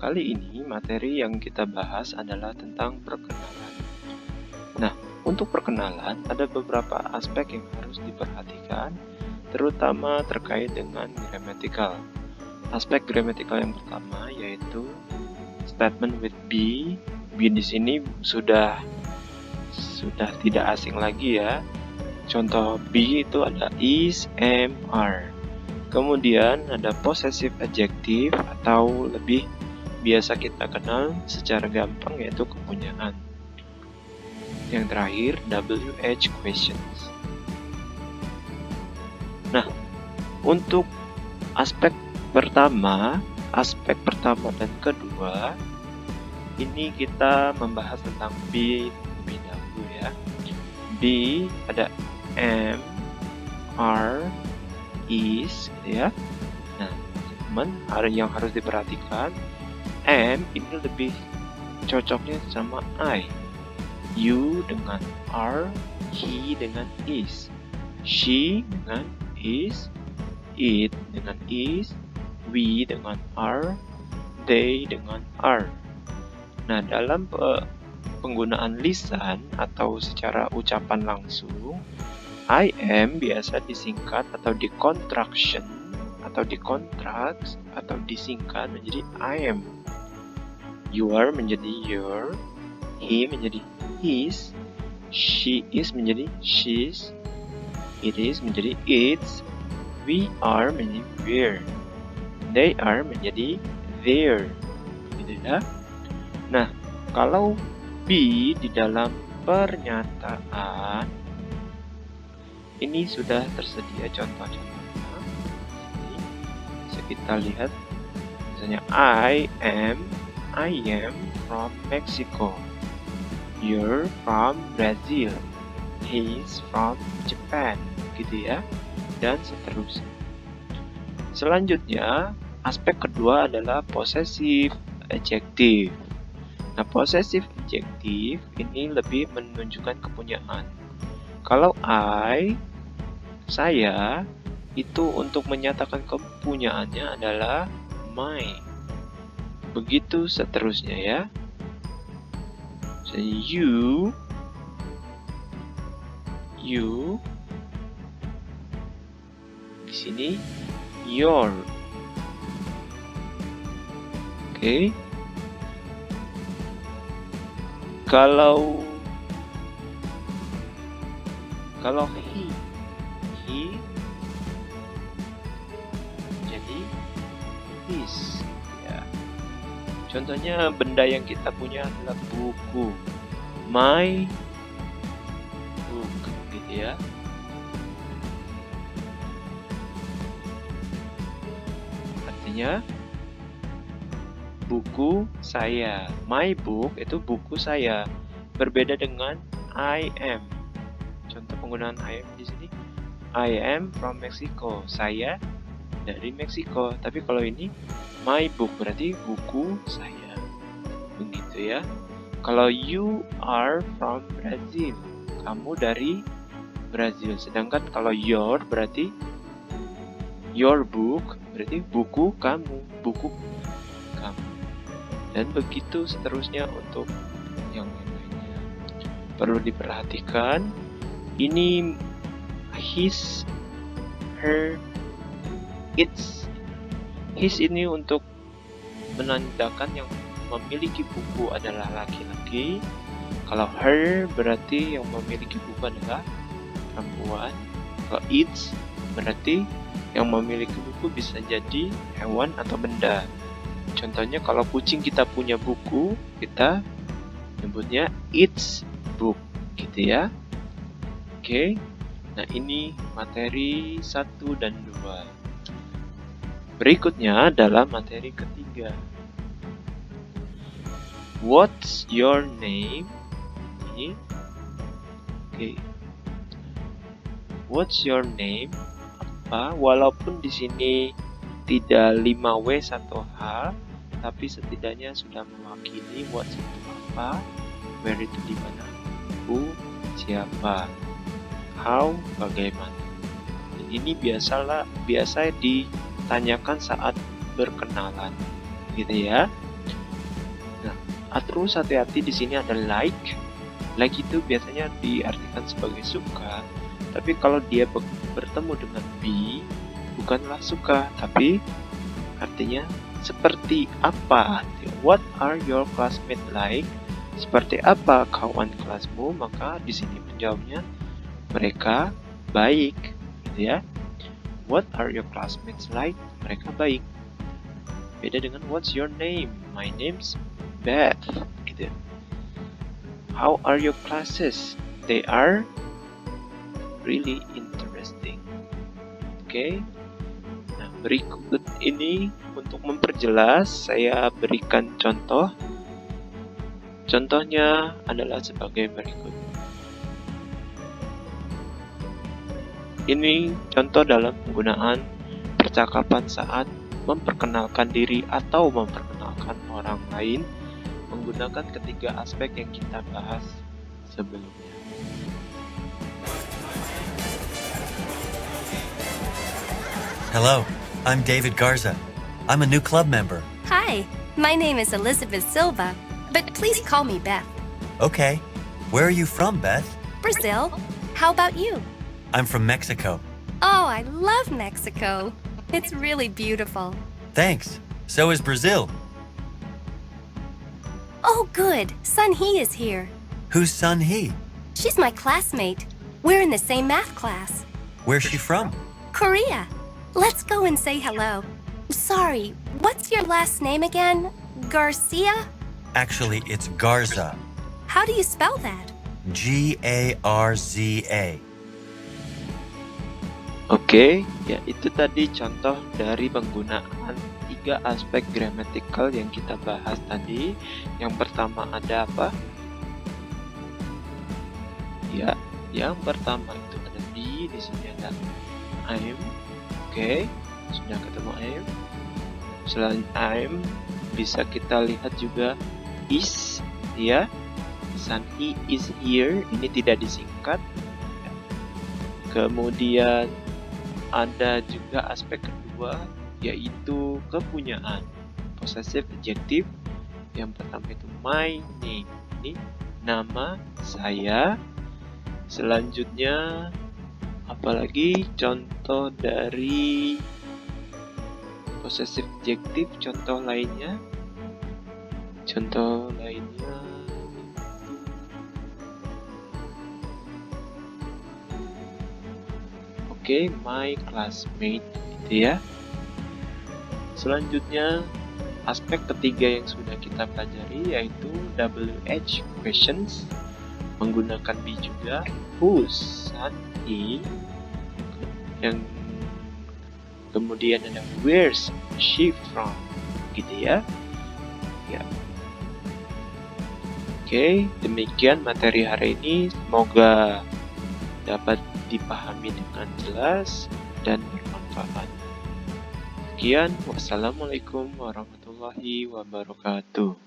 Kali ini materi yang kita bahas adalah tentang perkenalan. Nah, untuk perkenalan ada beberapa aspek yang harus diperhatikan, terutama terkait dengan gramatikal. Aspek gramatikal yang pertama yaitu statement with be. Be di sini sudah tidak asing lagi ya. Contoh be itu ada is, am, are. Kemudian ada possessive adjective atau lebih biasa kita kenal secara gampang yaitu kepunyaan. Yang terakhir WH questions. Nah, untuk aspek pertama dan kedua ini kita membahas tentang be lebih dahulu ya. Be ada am, are, is gitu ya. Nah, teman yang harus diperhatikan, am ini lebih cocoknya sama I, you dengan are, he dengan is, she dengan is, it dengan is, we dengan are, they dengan are. Nah, dalam penggunaan lisan atau secara ucapan langsung, I am biasa disingkat atau dicontraction atau dicontract atau disingkat menjadi I am. You are menjadi your, he menjadi his, she is menjadi she's, it is menjadi its, we are menjadi we're, they are menjadi their. Gitu ya. Nah, kalau be di dalam pernyataan ini sudah tersedia contoh-contohnya. Bisa kita lihat misalnya I am from Mexico, you're from Brazil, he's from Japan, gitu ya, dan seterusnya. Selanjutnya, aspek kedua adalah possessive adjective. Nah, possessive adjective ini lebih menunjukkan kepunyaan. Kalau saya itu untuk menyatakan kepunyaannya adalah my. Begitu seterusnya ya. So, you di sini your. Oke. Kalau he jadi his ya. Contohnya benda yang kita punya adalah buku, my book gitu ya. Artinya buku saya, my book itu buku saya, berbeda dengan I am. Contoh penggunaan I am di sini, I am from Mexico, saya dari Meksiko. Tapi kalau ini my book berarti buku saya, begitu ya. Kalau you are from Brazil, kamu dari Brazil. Sedangkan kalau your berarti your book berarti buku kamu, buku kamu. Dan begitu seterusnya untuk yang lainnya. Perlu diperhatikan, ini his, her, its. His ini untuk menandakan yang memiliki buku adalah laki-laki. Kalau her berarti yang memiliki buku adalah perempuan. Kalau its berarti yang memiliki buku bisa jadi hewan atau benda. Contohnya kalau kucing kita punya buku, kita nyebutnya its book gitu ya. Oke. Nah, ini materi 1 dan 2. Berikutnya adalah materi ketiga. What's your name? Oke. What's your name? Apa? Walaupun di sini tidak 5W 1H, tapi setidaknya sudah mewakili what's itu apa, where itu di mana, who siapa, how bagaimana. Dan ini biasa ditanyakan saat berkenalan, gitu ya. Terus hati-hati, di sini ada like. Like itu biasanya diartikan sebagai suka, tapi kalau dia bertemu dengan be, bukanlah suka, tapi artinya seperti apa. What are your classmates like? Seperti apa kawan kelasmu? Maka di sini menjawabnya mereka baik, gitu ya. What are your classmates like? Mereka baik. Beda dengan what's your name? My name's Beth, gitu. How are your classes? They are really interesting. Oke. Nah, berikut ini untuk memperjelas saya berikan contoh. Contohnya adalah sebagai berikut. Ini contoh dalam penggunaan percakapan saat memperkenalkan diri atau memperkenalkan orang lain menggunakan ketiga aspek yang kita bahas sebelumnya. Hello, I'm David Garza. I'm a new club member. Hi, my name is Elizabeth Silva, but please call me Beth. Okay. Where are you from, Beth? Brazil? How about you? I'm from Mexico. Oh, I love Mexico. It's really beautiful. Thanks. So is Brazil. Oh, good. Sun Hee is here. Who's Sun Hee? She's my classmate. We're in the same math class. Where's she from? Korea. Let's go and say hello. Sorry, what's your last name again? Garcia? Actually, it's Garza. How do you spell that? Garza. Oke, ya itu tadi contoh dari penggunaan tiga aspek gramatikal yang kita bahas tadi. Yang pertama ada apa? Ya, yang pertama itu ada be, di sini ada I'm. Oke, sudah ketemu I'm. Selain I'm, bisa kita lihat juga is, ya. Sun Hee is here, ini tidak disingkat. Kemudian ada juga aspek kedua, yaitu kepunyaan. Possessive adjective. Yang pertama itu my name, ini nama saya. Selanjutnya apalagi contoh dari possessive adjective, contoh lainnya Oke, my classmate, gitu ya. Selanjutnya aspek ketiga yang sudah kita pelajari yaitu WH questions menggunakan be juga. Whose, Sun Hee, yang kemudian ada where's she from, gitu ya. Ya. Oke, demikian materi hari ini. Semoga dapat dipahami dengan jelas dan bermanfaat. Sekian, wassalamualaikum warahmatullahi wabarakatuh.